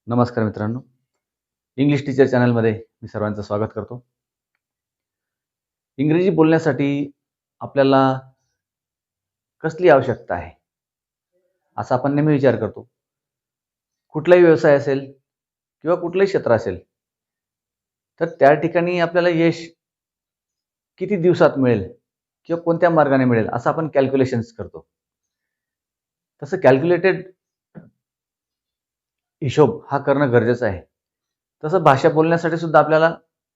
नमस्कार मित्रांनो, English teacher चॅनलमध्ये मी सर्वांचं स्वागत करतो. इंग्रजी बोलण्यासाठी आपल्याला कसली आवश्यकता आहे असा आपण नेहमी विचार करतो. कुठलाही व्यवसाय असेल किंवा कुठलंही क्षेत्र असेल तर त्या ठिकाणी आपल्याला यश किती दिवसात मिळेल किंवा कोणत्या मार्गाने मिळेल असं आपण कॅल्क्युलेशन्स करतो. तसं कॅल्क्युलेटेड हिशोब हा करणं गरजेचं आहे. तसं भाषा बोलण्यासाठी सुद्धा आपल्याला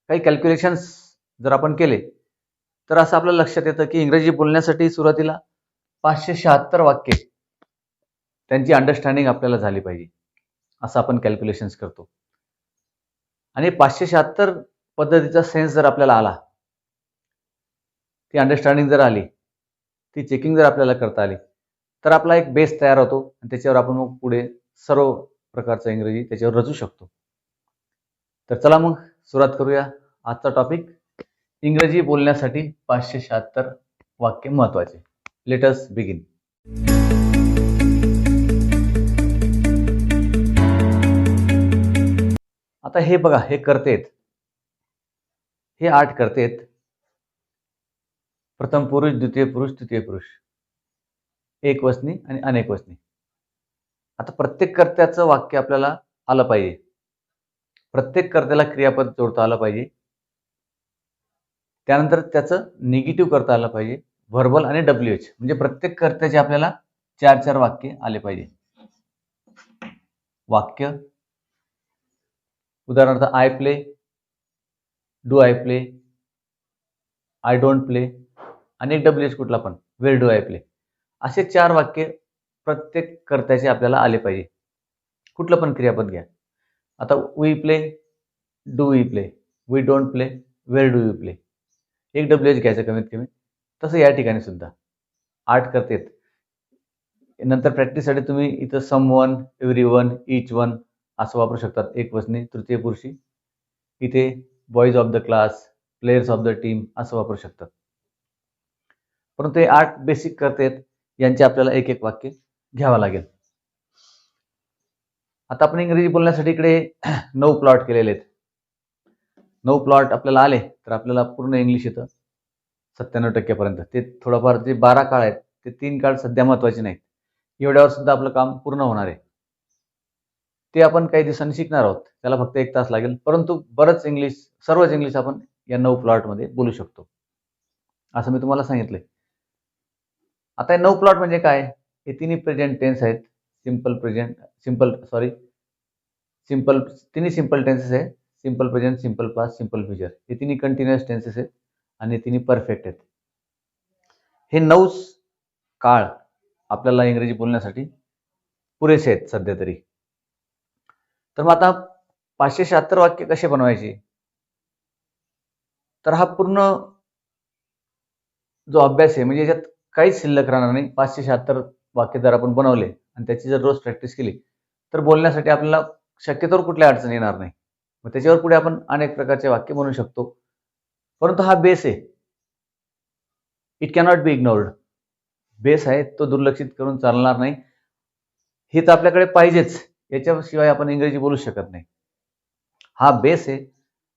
काही कॅल्क्युलेशन्स जर आपण केले तर असं आपल्या लक्षात येतं की इंग्रजी बोलण्यासाठी सुरुवातीला 576 वाक्ये त्यांची अंडरस्टँडिंग आपल्याला झाली पाहिजे असं आपण कॅल्क्युलेशन्स करतो. आणि 576 पद्धतीचा सेन्स जर आपल्याला आला, ती अंडरस्टँडिंग जर आली, ती चेकिंग जर आपल्याला करता आली तर आपला एक बेस तयार होतो आणि त्याच्यावर आपण मग पुढे सर्व प्रकारचं इंग्रजी त्याच्यावर रचू शकतो. तर चला मग सुरुवात करूया. आजचा टॉपिक इंग्रजी बोलण्यासाठी 576 वाक्य महत्त्वाचे. Let us begin. आता हे बघा, हे कर्तेत, हे 8 कर्तेत. प्रथम पुरुष, द्वितीय पुरुष, तृतीय पुरुष, एकवचनी आणि अनेकवचनी. आता प्रत्येक कर्त्याचं वाक्य आपल्याला आलं पाहिजे. प्रत्येक कर्त्याला क्रियापद जोडता आलं पाहिजे. त्यानंतर त्याचं निगेटिव्ह करता आलं पाहिजे. व्हर्बल आणि WH म्हणजे प्रत्येक कर्त्याचे आपल्याला 4 वाक्य आले पाहिजे. वाक्य उदाहरणार्थ I play, do I play, I don't play आणि एक WH कुठला पण, वेअर डू आय प्ले, असे 4 वाक्य प्रत्येक कर्त्याचे आपल्याला आले पाहिजे. कुठलं पण क्रियापद घ्या. आता we play, do we play, we don't play, where do you play, एक WH घ्यायचं कमीत कमी. तसं या ठिकाणी सुद्धा 8 कर्तेत. नंतर प्रॅक्टिससाठी तुम्ही इथं समवन, एव्हरीवन, ईच वन असं वापरू शकतात एकवचनी तृतीय पुरुषी. इथे boys of the class, players of the team असं वापरू शकतात. परंतु हे 8 बेसिक कर्तेत यांचे आपल्याला एक एक वाक्य घ्यावं लागेल. आता आपण इंग्रजी बोलण्यासाठी इकडे 9 प्लॉट केलेले आहेत. 9 प्लॉट आपल्याला आले तर आपल्याला पूर्ण इंग्लिश येतं 97% पर्यंत. ते थोडंफार जे 12 काळ आहेत ते 3 काळ सध्या महत्त्वाचे नाहीत. एवढ्यावर सुद्धा आपलं काम पूर्ण होणार आहे. ते आपण काही दिवसांनी शिकणार आहोत. त्याला फक्त 1 तास लागेल. परंतु बरंच इंग्लिश, सर्वच इंग्लिश आपण या 9 प्लॉटमध्ये बोलू शकतो असं मी तुम्हाला सांगितलंय. आता 9 प्लॉट म्हणजे काय? हे तिन्ही प्रेझेंट टेन्स आहेत. तिन्ही सिंपल टेन्सेस आहे. Simple present, simple past, simple future. हे तिन्ही कंटिन्युअस टेन्सेस आहेत आणि तिन्ही परफेक्ट आहेत. हे 9 काळ आपल्याला इंग्रजी बोलण्यासाठी पुरेसे आहेत सध्या तरी. तर मग आता 576 वाक्य कसे बनवायचे? तर हा पूर्ण जो अभ्यास आहे म्हणजे याच्यात काहीच शिल्लक राहणार नाही. 576 वाक्य जर आपण बनवले आणि त्याची जर रोज प्रॅक्टिस केली तर बोलण्यासाठी आपल्याला शक्यतोवर कुठल्या अडचणी येणार नाही. मग त्याच्यावर पुढे आपण अनेक प्रकारचे वाक्य बनवू शकतो. परंतु हा बेस आहे, it cannot be ignored. Base आहे तो दुर्लक्षित करून चालणार नाही. हे तर आपल्याकडे पाहिजेच, याच्याशिवाय आपण इंग्रजी बोलू शकत नाही. हा बेस आहे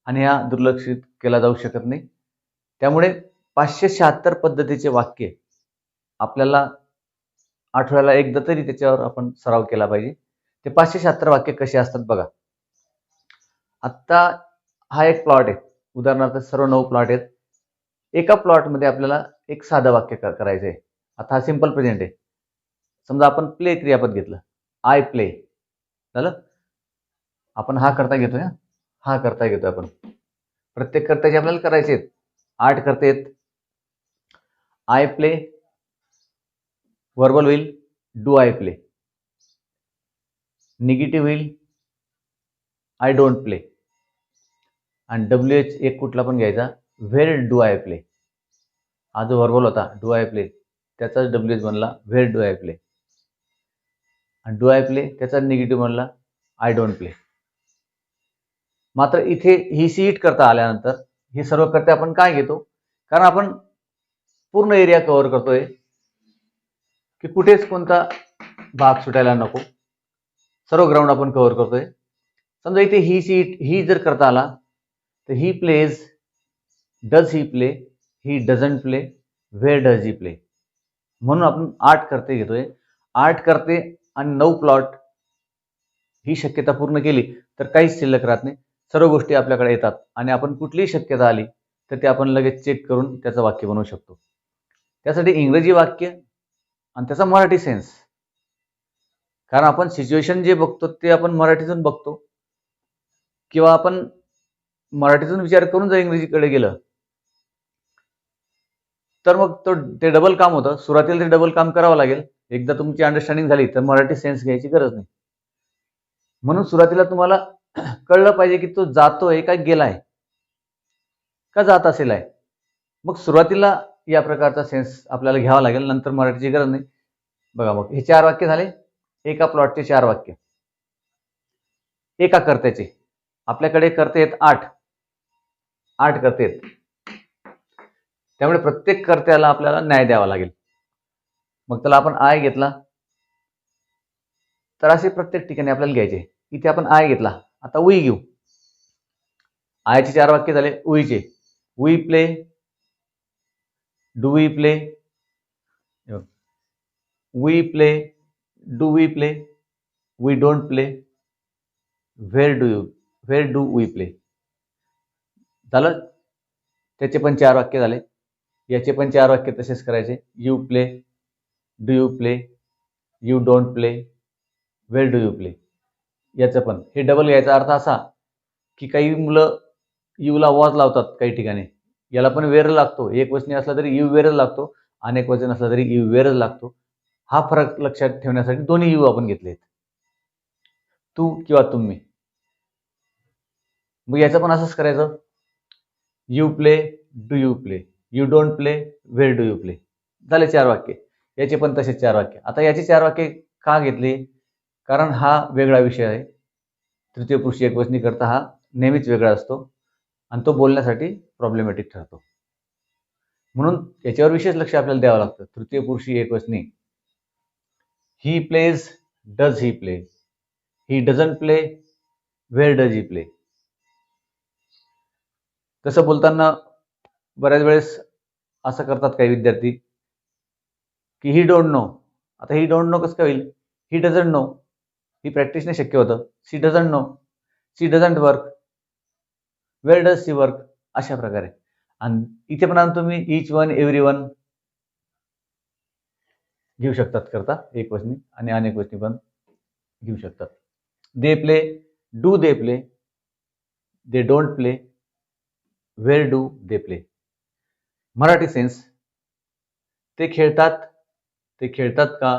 आणि हा दुर्लक्षित केला जाऊ शकत नाही. त्यामुळे 576 पद्धतीचे वाक्य आपल्याला आठवड्याला एकदा तरी त्याच्यावर आपण सराव केला पाहिजे. ते 576 वाक्य कसे असतात बघा. आता हा एक प्लॉट आहे. उदाहरणार्थ सर्व 9 प्लॉट आहेत. एका प्लॉटमध्ये आपल्याला एक साधं वाक्य करायचं आहे. आता हा सिंपल प्रेझेंट आहे. समजा आपण प्ले क्रियापद घेतलं, आय प्ले झालं. आपण हा करता घेतोय, हा करता घेतोय आपण. प्रत्येक कर्त्याचे आपल्याला करायचे आहेत. 8 कर्ते आहेत. आय प्ले, व्हर्बल होईल डू आय प्ले. निगेटिव्ह होईल आय डोंट प्ले. आणि WH एक कुठला पण घ्यायचा, व्हेअर डू आय प्ले. हा जो व्हर्बल होता डू आय प्ले त्याचाच WH बनला व्हेअर डू आय प्ले. आणि डू आय प्ले त्याचा निगेटिव्ह बनला आय डोंट प्ले. मात्र इथे ही सीट करता आल्यानंतर हे सर्व कर्ते आपण काय घेतो? कारण आपण पूर्ण एरिया कव्हर करतोय की कुठेच कोणता भाग सुटायला नको. सर्व ग्राउंड आपण कव्हर करतोय. समजा इथे ही जर करता आला तर ही plays, does he play, he doesn't play, where does he play. म्हणून आपण 8 करते घेतोय. 8 करते आणि 9 प्लॉट ही शक्यता पूर्ण केली तर काहीच शिल्लक राहत नाही. सर्व गोष्टी आपल्याकडे येतात आणि आपण कुठलीही शक्यता आली तर ते आपण लगेच चेक करून त्याचं वाक्य बनवू शकतो. त्यासाठी इंग्रजी वाक्य आणि त्याचा मराठी सेन्स, कारण आपण सिच्युएशन जे बघतो ते आपण मराठीतून बघतो, किंवा आपण मराठीतून विचार करून जर इंग्रजीकडे गेलं तर मग ते डबल काम होतं. सुरुवातीला ते डबल काम करावं लागेल. एकदा तुमची अंडरस्टँडिंग झाली तर मराठी सेन्स घ्यायची गरज नाही. म्हणून सुरुवातीला तुम्हाला कळलं पाहिजे की तो जातोय का गेलाय का जात असेल आहे. मग सुरुवातीला या प्रकारचा सेन्स आपल्याला घ्यावा लागेल, नंतर मराठीची गरज नाही. बघा मग हे 4 वाक्य झाले. एका प्लॉटचे 4 वाक्य. एका कर्त्याचे आपल्याकडे कर्ते आहेत 8 कर्ते आहेत. त्यामुळे प्रत्येक कर्त्याला आपल्याला न्याय द्यावा लागेल. मग त्याला आपण आय घेतला तर असे प्रत्येक ठिकाणी आपल्याला घ्यायचे. इथे आपण आय घेतला, आता उई घेऊ. आयचे 4 वाक्य झाले. उईचे we play, do we play, we play, do we play, we don't play, where do we play. झालं. त्याचे पण 4 वाक्य झाले. याचे पण 4 वाक्य तसेच करायचे. You play, do you play, you don't play, where do you play. याचं पण हे डबल घ्यायचा अर्थ असा की काही मुलं यूला वॉज लावतात काही ठिकाणी. याला पण वेअर लागतो. एक वचनी असला तरी यू वेअर लागतो, अनेक वचन असला तरी यू वेअर लागतो. हा फरक लक्षात ठेवण्यासाठी दोन्ही यू आपण घेतलेत, तू किंवा तुम्ही. मग याचं पण असंच करायचं. You play, do you play, you don't play, where do you play. झाले 4 वाक्य. याचे पण तसेच 4 वाक्य. आता याची 4 वाक्य का घेतली? कारण हा वेगळा विषय आहे. तृतीय पुरुषी एकवचनी करता हा नेहमीच वेगळा असतो आणि तो बोलण्यासाठी प्रॉब्लेमॅटिक ठरतो. म्हणून याच्यावर विशेष लक्ष आपल्याला द्यावं लागतं. तृतीय पुरुषी एकवचनी he plays, does he play, he doesn't play, where does he play. तसं बोलताना बऱ्याच वेळेस असं करतात काही विद्यार्थी की ही डोंट नो. आता ही डोंट नो कसं काय होईल? He doesn't know. ही प्रॅक्टिसने शक्य होतं. She doesn't know, she doesn't work, where does she work, अशा प्रकारे. आणि इथे पण तुम्ही इच वन, एव्हरी वन घेऊ शकतात करता एकवचनी, आणि अनेक वचनी पण घेऊ शकतात. They play, do they play, they don't play, where do they play. Marathi sense ते खेळतात, ते खेळतात का,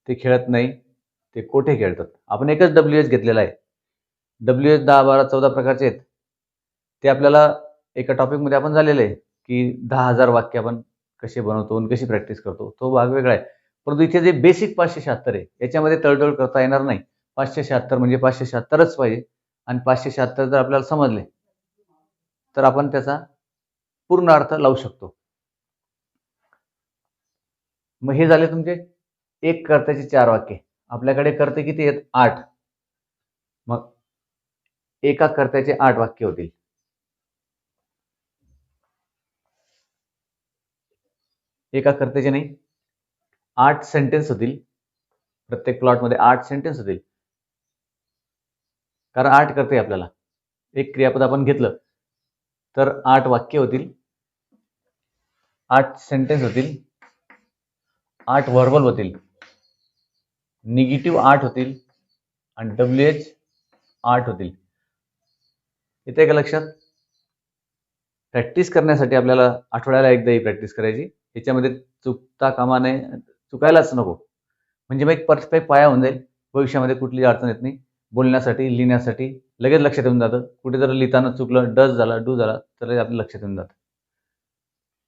ते खेळत नाही, ते कोठे खेळतात. आपण एकच WH घेतलेला आहे. WH 10, 12, 14 प्रकारचे आहेत. ते आपल्याला एका टॉपिकमध्ये आपण झालेलं आहे की 10,000 वाक्य आपण कसे बनवतो आणि कशी प्रॅक्टिस करतो, तो भाग वेगळा आहे. परंतु इथे जे बेसिक 576 आहे याच्यामध्ये तळतळ करता येणार नाही. 576 म्हणजे 576च पाहिजे. आणि 576 जर आपल्याला समजले तर आपण त्याचा पूर्ण अर्थ लावू शकतो. मग हे झाले तुमचे एक कर्त्याचे 4 वाक्य. आपल्याकडे कर्ते किती आहेत? 8. मग एका कर्त्याचे 8 वाक्य होतील. एका कर्त्याचे नाही, 8 सेंटेन्स होतील. प्रत्येक प्लॉटमध्ये 8 सेंटेन्स होतील. कारण 8 कर्ते आपल्याला. एक क्रियापद आपण घेतलं तर 8 वाक्य होतील, 8 सेंटेन्स होतील, 8 व्हर्बल होतील, निगेटिव्ह 8 होतील आणि WH 8 होतील. येते का लक्षात? प्रॅक्टिस करण्यासाठी आपल्याला आठवड्याला एकदा ही प्रॅक्टिस करायची. याच्यामध्ये चुकता कामा नये, चुकायलाच नको. म्हणजे मग एक परफेक्ट पाया होऊन जाईल. भविष्यामध्ये कुठली अडचण येत नाही. बोलण्यासाठी, लिहिण्यासाठी लगेच लक्षात येऊन जातं. कुठे जर लिहिताना चुकलं, डज झाला, डू झाला तर आपल्या लक्षात येऊन जातं.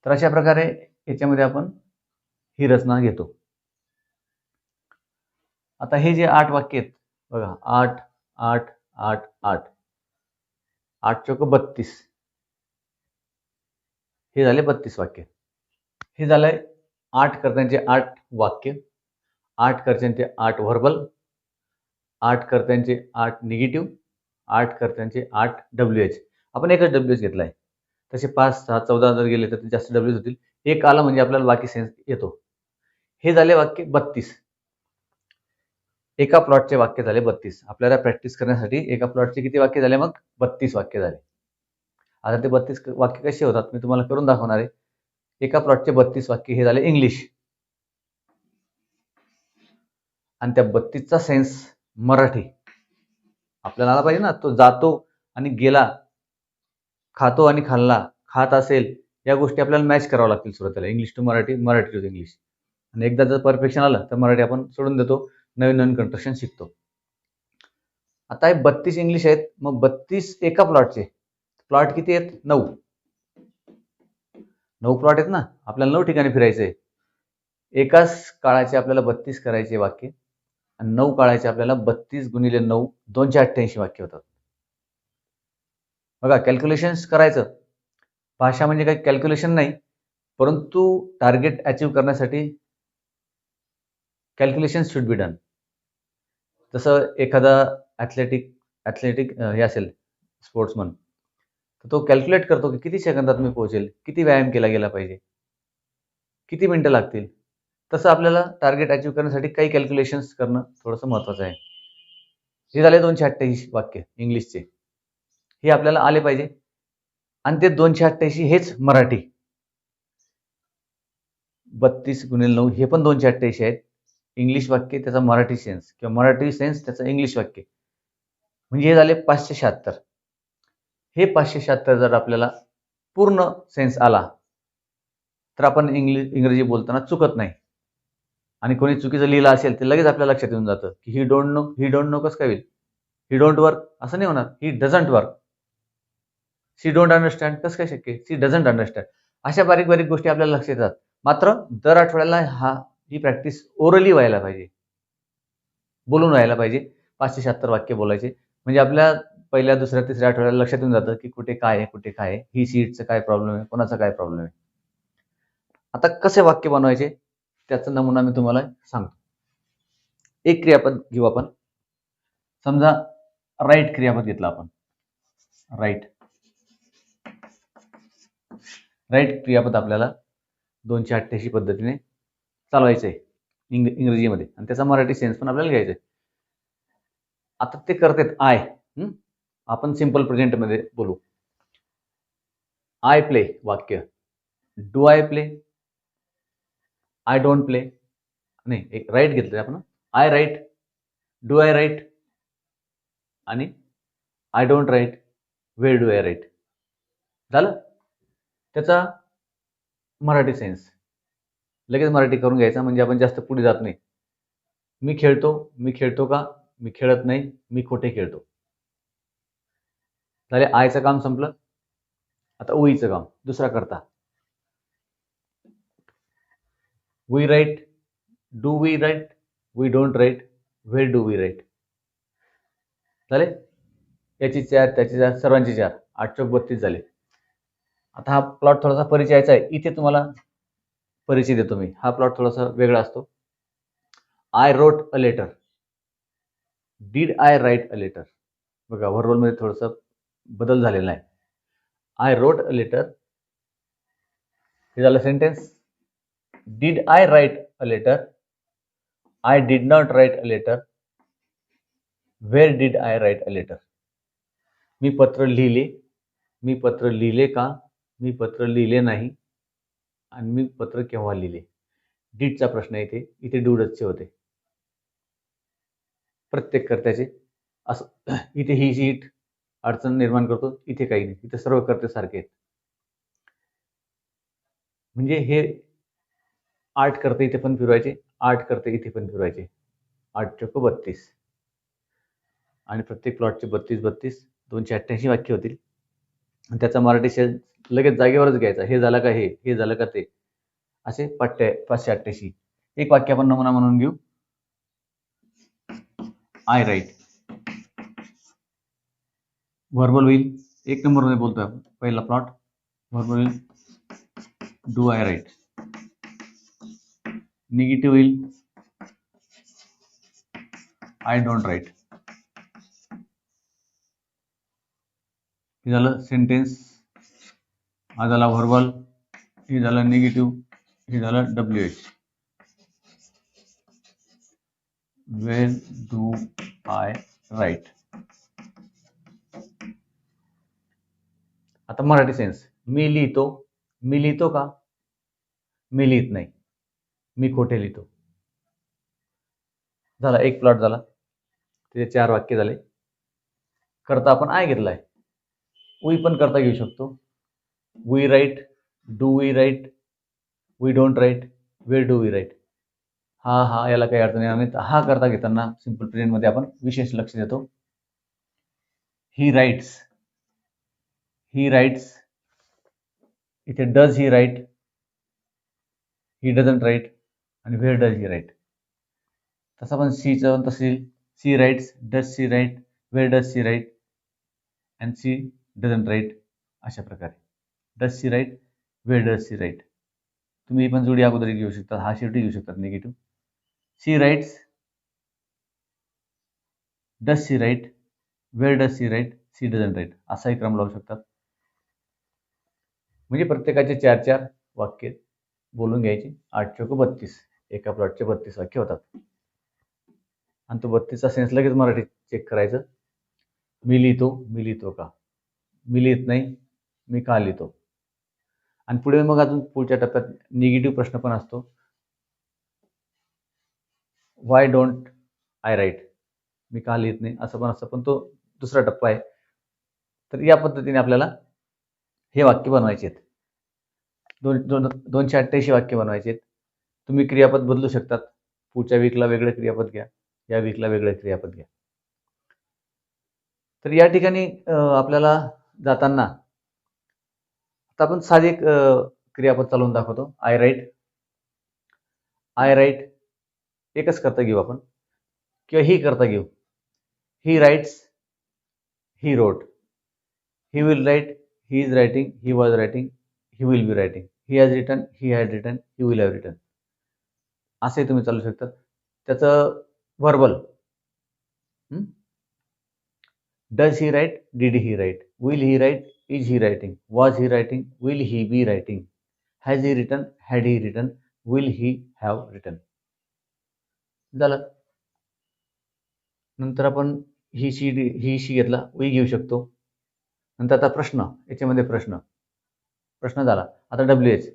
तर अशा प्रकारे याच्यामध्ये आपण ही रचना घेतो. आता हे जे 8 वाक्य आहेत बघा, 8, 8, 8, 8, 8 चौक 32. हे झाले 32 वाक्य. हे झालंय 8 कर्त्यांचे 8 वाक्य, 8 कर्त्यांचे 8 व्हर्बल, 8 कर्त्यांचे 8 निगेटिव्ह, 8 कर्त्यांचे 8 WH. आपण एकच WH घेतला आहे. तसे 5, 6, 14 जर गेले तर जास्त WH होतील. एक आला म्हणजे आपल्याला बाकी सेन्स येतो. हे झाले वाक्य 32. एका प्लॉटचे वाक्य झाले 32. आपल्याला प्रॅक्टिस करण्यासाठी एका प्लॉटचे किती वाक्य झाले मग? 32 वाक्य झाले. आता ते 32 वाक्य कसे होतात मी तुम्हाला करून दाखवणार आहे. एका प्लॉटचे 32 वाक्य हे झाले इंग्लिश. आणि त्या 32चा सेन्स मराठी. आपल्याला आला पाहिजे ना, तो जातो आणि गेला, खातो आणि खाल्ला, खात असेल, या गोष्टी आपल्याला मॅच कराव्या लागतील सुरुवातीला. English to Marathi, Marathi to English. आणि एकदा जर परफेक्शन आलं तर मराठी आपण सोडून देतो, नवीन नवीन कंस्ट्रक्शन शिकतो. आता हे 32 इंग्लिश आहेत, मग 32 एका प्लॉटचे. प्लॉट किती आहेत? 9. 9 प्लॉट आहेत ना, आपल्याला 9 ठिकाणी फिरायचंय. एकाच काळाचे आपल्याला 32 करायचे वाक्य आणि 9 काळाचे आपल्याला 32 गुणिले 9 288 वाक्य होतात. बघा, कॅल्क्युलेशन्स करायचं. भाषा म्हणजे काही कॅल्क्युलेशन नाही, परंतु टार्गेट अचीव करण्यासाठी कॅल्क्युलेशन शुड बी डन. जसं एखादा ॲथलेटिक हे असेल स्पोर्ट्समन, तर तो कॅल्क्युलेट करतो की किती सेकंदात मी पोहोचेल, किती व्यायाम केला गेला पाहिजे, किती मिनिटं लागतील. तसं आपल्याला टार्गेट अचीव करण्यासाठी काही कॅल्क्युलेशन्स करणं थोडंसं महत्त्वाचं आहे. हे झाले 288 वाक्य इंग्लिशचे. हे आपल्याला आले पाहिजे. आणि ते 288 हेच मराठी. 32 गुणिले 9 हे पण 288 आहेत. इंग्लिश वाक्य त्याचा मराठी सेन्स किंवा मराठी सेन्स त्याचं इंग्लिश वाक्य. म्हणजे हे झाले 576. हे 576 जर आपल्याला पूर्ण सेन्स आला तर आपण इंग्रजी बोलताना चुकत नाही. आणि कोणी चुकीचं लिहिलं असेल तर लगेच आपल्या लक्षात येऊन जातं की ही डोंट नो कसं काय होईल? ही डोंट वर्क असं नाही होणार. He doesn't work. She don't understand कसं काय शक्य? शी डझंट अंडरस्टँड. अशा बारीक बारीक गोष्टी आपल्याला लक्षात येतात. मात्र दर आठवड्याला ही प्रॅक्टिस ओरली व्हायला पाहिजे, बोलून व्हायला पाहिजे. 576 वाक्य बोलायचे म्हणजे आपल्या पहिल्या, दुसऱ्या, तिसऱ्या आठवड्याला लक्षात येऊन जातं की कुठे काय आहे, कुठे काय आहे, ही सीटचं काय प्रॉब्लेम आहे, कोणाचा काय प्रॉब्लेम आहे. आता कसे वाक्य बनवायचे त्याचा नमुना मी तुम्हाला सांगतो. एक क्रियापद घेऊ आपण. समजा राईट क्रियापद घेतलं आपण. राईट क्रियापद आपल्याला 288 पद्धतीने चालवायचं आहे इंग्रजीमध्ये आणि त्याचा मराठी सेन्स पण आपल्याला घ्यायचा आहे. आता ते करतात आय. आपण सिंपल प्रेझेंट मध्ये बोलू. आय प्ले वाक्य. Do I play? I don't play. नाही, एक राईट घेतलं आपण. I write, do I write आणि I don't write, where do I write. झालं. त्याचा मराठी सेन्स लगेच मराठी करून घ्यायचा म्हणजे आपण जास्त पुढे जात नाही. मी खेळतो का? मी खेळत नाही, मी खोटे खेळतो. झाले, आयचं काम संपलं. आता उईचं काम दुसरा करता. We write, do we write, we don't write, where do we write. झाले. याची 4, त्याची 4, सर्वांची 4. 8 चौक 32 झाले. आता हा प्लॉट थोडासा परिचयाचा आहे. इथे तुम्हाला परिचय देतो मी. हा प्लॉट थोडासा वेगळा असतो. I wrote a letter. Did I write a letter? बघा, व्हर्बलमध्ये थोडंसं बदल झालेला आहे. आय रोट अ लेटर हे झालं sentence. Did I write a letter? I did not write a letter. Where did I write a letter? मी पत्र लिहिले. मी पत्र लिहिले का? मी पत्र लिहिले नाही. आणि मी पत्र केव्हा लिहिले? डीडचा प्रश्न इथे डूडचे होते प्रत्येक कर्त्याचे. असं इथे ही शीट अडचण निर्माण करतो, इथे काही नाही. इथे सर्व कर्ते सारखे आहेत. म्हणजे हे 8 कर्ते इथे पण फिरवायचे, 8 कर्ते इथे पण फिरवायचे. 8 चौक 32 आणि प्रत्येक प्लॉटचे 32 288 वाक्य होतील. आणि त्याचा मराठी सेल लगेच जागेवरच घ्यायचा. हे झालं का हे झालं का ते, असे 588. एक वाक्य आपण नमुना म्हणून घेऊ. I right. व्हर्बल होईल 1 नंबर मध्ये बोलतोय आपण. पहिला प्लॉट व्हर्बल होईल डू आय राईट. निगेटिव्ह होईल आय डोंट राईट. हे झालं सेंटेन्स, हा झाला व्हर्बल, हे झालं निगेटिव्ह, हे झालं WH. Where do I write. आता मराठी सेन्स, मी लिहितो. मी लिहितो का? मी लिहित नाही. मी खोटे लिहितो. झाला एक प्लॉट झाला, त्याचे 4 वाक्य झाले. करता आपण आय घेतलाय. वी पण करता घेऊ शकतो. We write, do we write, we don't write, where do we write. हा याला काही अडचण येणार नाही. हा करता घेताना सिंपल प्रेझेंट मध्ये आपण विशेष लक्ष देतो. ही राईट्स, ही राईट्स, इथे does he write, he doesn't write, आणि व्हेअर डज ही राईट. तसं पण सीचं तसे, she writes, does she write, where does she write, and she doesn't write. अशा प्रकारे does she write, where does she write. तुम्ही पण जोडी अगोदर घेऊ शकता, हा शेवटी घेऊ शकतात negative. She writes, does she write, where does she write, she doesn't write, असाही क्रम लावू शकतात. म्हणजे प्रत्येकाचे 4-4 वाक्य बोलून घ्यायची. 8 चौक 32, एका प्लॉटचे 32 वाक्य होतात. आणि तो 32चा सेन्स लगेच मराठीत चेक करायचं. मी लिहितो का? मी लिहित नाही, मी का लिहितो? आणि पुढे मग अजून पुढच्या टप्प्यात निगेटिव्ह प्रश्न पण असतो. वाय डोंट आय राईट, मी का लिहित नाही असं पण असतं, पण तो दुसरा टप्पा आहे. तर या पद्धतीने आपल्याला हे वाक्य बनवायचे आहेत. 288 वाक्य बनवायचे आहेत. तुम्ही क्रियापद बदलू शकतात. पुढच्या वीकला वेगळं क्रियापद घ्या, या वीकला वेगळं क्रियापद घ्या. तर या ठिकाणी आपल्याला जाताना आता आपण साधे क्रियापद चालवून दाखवतो. आय राईट, आय राईट एकच करता घेऊ आपण, किंवा ही करता घेऊ. He writes, he wrote. He will write, he is writing, he was writing, he will be writing. He has written, he had written, he will have written. असे तुम्ही चालू शकतात. त्याचं verbal, does he write, did he write, will he write, is he writing, was he writing, will he be writing, has he written, had he written, will he have written. झालं. नंतर आपण ही शी घेतला, we घेऊ शकतो. नंतर आता प्रश्न, याच्यामध्ये प्रश्न झाला. आता WH,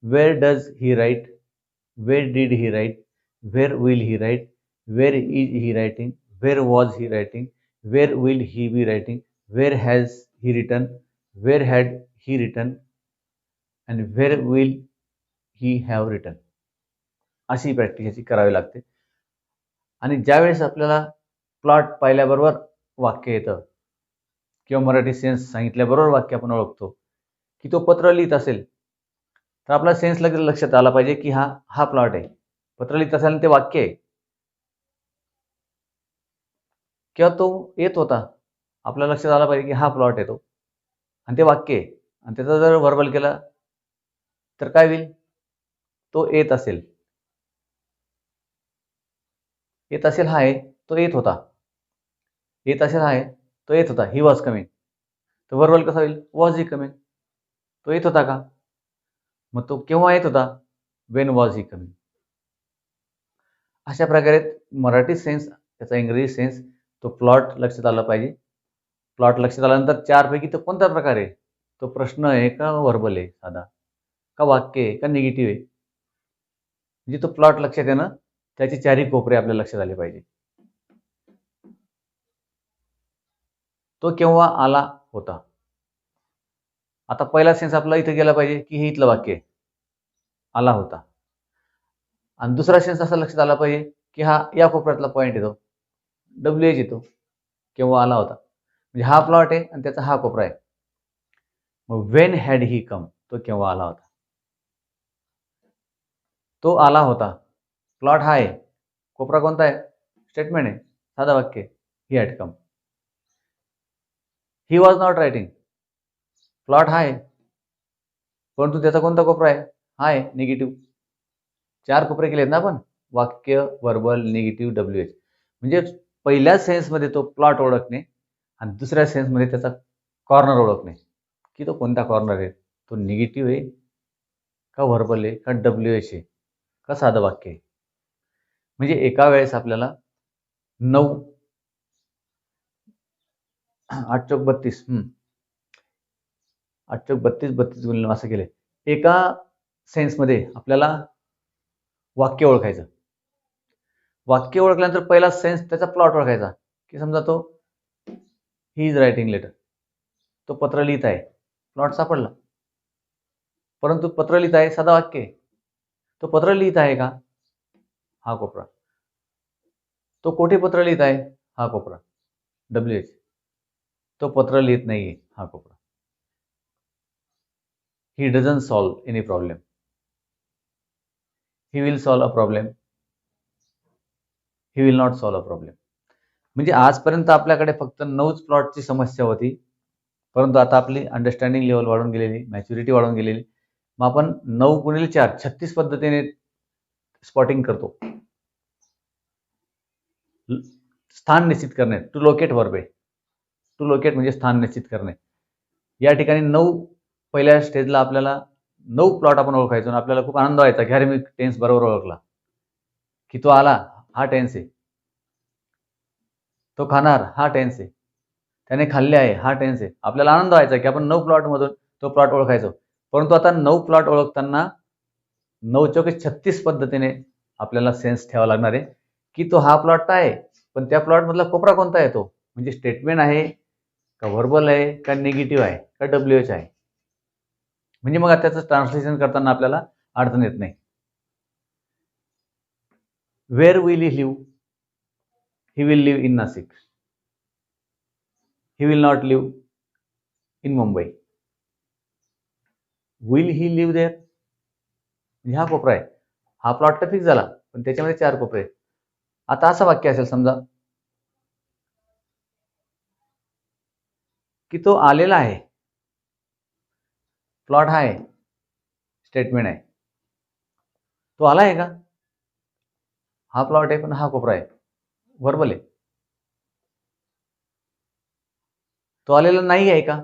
where does he write, where did he write, where will he write, where is he writing, where was he writing, where will he be writing, where has he written, where had he written, and where will he have written. अशी practice याची करावी लागते. आणि ज्यावेळेस आपल्याला plot पाहिल्याबरोबर वाक्य येतं, किंवा मराठी सेन्स सांगितल्याबरोबर वाक्य आपण ओळखतो की तो पत्र लिहित असेल, तर आपला सेन्स लगेच लक्षात आला पाहिजे की हा प्लॉट आहे. पत्र लिहित असेल आणि ते वाक्य आहे, किंवा तो येत होता, आपल्या लक्षात आला पाहिजे की हा प्लॉट आहे तो, आणि ते वाक्य आहे. आणि त्याचा जर व्हर्बल केला तर काय होईल? तो येत असेल, येत असेल हा आहे, तो येत होता. येत असेल हा आहे, तो येत होता. He was coming. तो व्हर्बल कसा होईल? Was he coming. तो येत होता का? मग तो केव्हा येत होता? Wien was he coming. अशा प्रकारे मराठी सेन्स, त्याचा इंग्रजी सेन्स, तो प्लॉट लक्षात आला पाहिजे. प्लॉट लक्षात आल्यानंतर 4 पैकी तो कोणता प्रकार आहे? तो प्रश्न आहे का व्हर्बल आहे साधा, का वाक्य आहे का निगेटिव्ह आहे? म्हणजे तो प्लॉट लक्षात येणं, त्याचे 4ही कोपरे आपल्या लक्षात आले पाहिजे. तो केव्हा आला होता. आता पहिला सेन्स आपला इथे गेला पाहिजे की हे इथलं वाक्य आहे, आला होता. आणि दुसरा सेन्स असा लक्षात आला पाहिजे की हा या कोपऱ्यातला पॉईंट येतो, WH येतो, केव्हा आला होता. म्हणजे हा प्लॉट आहे आणि त्याचा हा कोपरा आहे. मग वेन हॅड ही कम, तो केव्हा आला होता. तो आला होता, प्लॉट हा आहे, कोपरा कोणता आहे? स्टेटमेंट आहे, साधा वाक्य, he had come. He was not writing, plot हा आहे, परंतु त्याचा कोणता कोपरा आहे? हा आहे, निगेटिव्ह. 4 कोपरे केलेत ना आपण, वाक्य, व्हर्बल, निगेटिव्ह, WH. म्हणजे पहिल्या सेन्समध्ये तो प्लॉट ओळखणे आणि दुसऱ्या सेन्समध्ये त्याचा कॉर्नर ओळखणे की तो कोणता कॉर्नर आहे, तो निगेटिव्ह आहे का व्हर्बल आहे का WH आहे का साधं वाक्य आहे. म्हणजे एका वेळेस आपल्याला 9 8 चौक 32 8 चौक 32 32 गुणिले असं केले. एका सेन्समध्ये आपल्याला वाक्य ओळखायचं. वाक्य ओळखल्यानंतर पहिला सेन्स त्याचा प्लॉट ओळखायचा की समजा तो ही इज रायटिंग लेटर, तो पत्र लिहित आहे, प्लॉट सापडला. परंतु पत्र लिहित आहे साधा वाक्य आहे, तो पत्र लिहित आहे का, हा कोपरा. तो कोठे पत्र लिहित आहे, हा कोपरा WH. तो पत्र लिहित नाहीये, हा कोपरा. He doesn't solve any problem, he will solve a problem, he will not solve a problem. म्हणजे आजपर्यंत आपल्याकडे फक्त 9च प्लॉटची समस्या होती, परंतु आता आपली अंडरस्टँडिंग लेवल वाढून गेलेली, मॅच्युरिटी वाढून गेलेली. मग आपण 9 गुणिले 4 36 पद्धतीने स्पॉटिंग करतो. स्थान निश्चित करणे, टू लोकेट वर्ब आहे. टू लोकेट म्हणजे स्थान निश्चित करणे. या ठिकाणी 9 पहिल्या स्टेजला आपल्याला 9 प्लॉट आपण ओळखायचो आणि आपल्याला खूप आनंद व्हायचा की अरे मी टेन्स बरोबर ओळखला, की तो आला हा टेन्स आहे, तो खाणार हा टेन्स आहे, त्याने खाल्ले आहे हा टेन्स आहे. आपल्याला आनंद व्हायचा की आपण 9 प्लॉटमधून तो प्लॉट ओळखायचो. परंतु आता 9 प्लॉट ओळखताना 9 चौके 36 पद्धतीने आपल्याला सेन्स ठेवावा लागणार आहे की तो हा प्लॉट आहे, पण त्या प्लॉटमधला कोपरा कोणता आहे, तो म्हणजे स्टेटमेंट आहे का व्हर्बल आहे का निगेटिव्ह आहे का WH आहे. म्हणजे मग त्याचं ट्रान्सलेशन करताना आपल्याला अडचण येत नाही. Where will he live, he will live in Nashik, he will not live in Mumbai. Will he live there म्हणजे हा कोपरा आहे, हा प्लॉट तर फिक्स झाला, पण त्याच्यामध्ये 4 कोपरे आहेत. आता असं वाक्य असेल समजा की तो आलेला आहे, प्लॉट हा आहे, स्टेटमेंट आहे. तो आला आहे का, हा प्लॉट आहे पण हा कोपरा आहे, व्हर्बल आहे. तो आलेला नाही आहे का,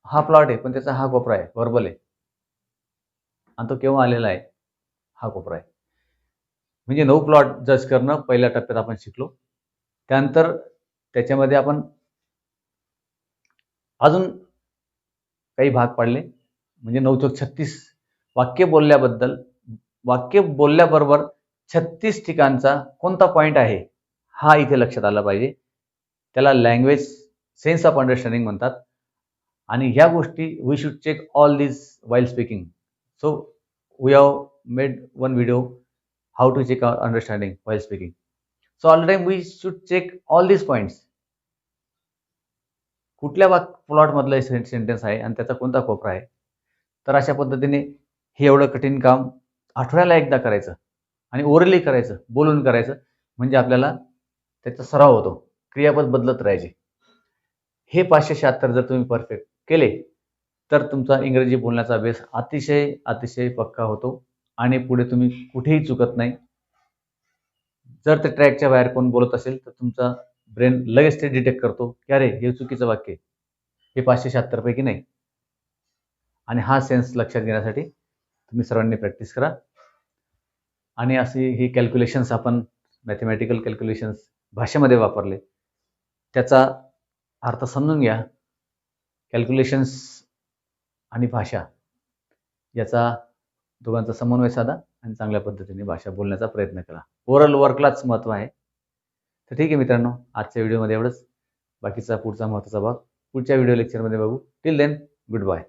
हा प्लॉट आहे पण त्याचा हा कोपरा आहे, व्हर्बल आहे. आणि तो केव्हा आलेला आहे, हा कोपरा आहे. म्हणजे 9 प्लॉट जज करणं पहिल्या टप्प्यात आपण शिकलो. त्यानंतर त्याच्यामध्ये आपण अजून काही भाग पाडले. म्हणजे 9 चौक 36 वाक्य बोलल्याबद्दल, वाक्य बोलल्याबरोबर 36 ठिकाणचा कोणता पॉईंट आहे हा इथे लक्षात आला पाहिजे. त्याला लँग्वेज सेन्स ऑफ अंडरस्टँडिंग म्हणतात. आणि ह्या गोष्टी we should check all this while speaking. So we have made one video how to check understanding while speaking. So all the time we should check all this points. कुठल्या प्लॉटमधलं sentence आहे आणि त्याचा कोणता कोपरा आहे. तर अशा पद्धतीने हे एवढं कठीण काम आठवड्याला एकदा करायचं आणि ओरली करायचं, बोलून करायचं. म्हणजे आपल्याला त्याचा सराव होतो, क्रियापद बदलत राहायचे. हे 576 जर तुम्ही परफेक्ट केले तर तुमचा इंग्रजी बोलण्याचा बेस अतिशय अतिशय पक्का होतो आणि पुढे तुम्ही कुठेही चुकत नाही. जर ते ट्रॅकच्या बाहेर कोण बोलत असेल तर तुमचा ब्रेन लगेच ते डिटेक्ट करतो की अरे हे चुकीचं वाक्य आहे, हे 576 पैकी नाही. आणि हा सेन्स लक्षात घेण्यासाठी तुम्ही सर्वांनी प्रॅक्टिस करा. आणि अशी ही कॅल्क्युलेशन्स आपण मॅथमॅटिकल कॅल्क्युलेशन्स भाषेमध्ये वापरले, त्याचा अर्थ समजून घ्या. कॅल्क्युलेशन्स आणि भाषा याचा दोघांचा समन्वय साधा आणि चांगल्या पद्धतीने भाषा बोलण्याचा प्रयत्न करा. ओरल वर्कलाच महत्त्व आहे. तर ठीक आहे मित्रांनो, आजच्या व्हिडिओमध्ये एवढंच. बाकीचा पुढचा महत्त्वाचा भाग पुढच्या व्हिडिओ लेक्चरमध्ये बघू. Till then, good bye.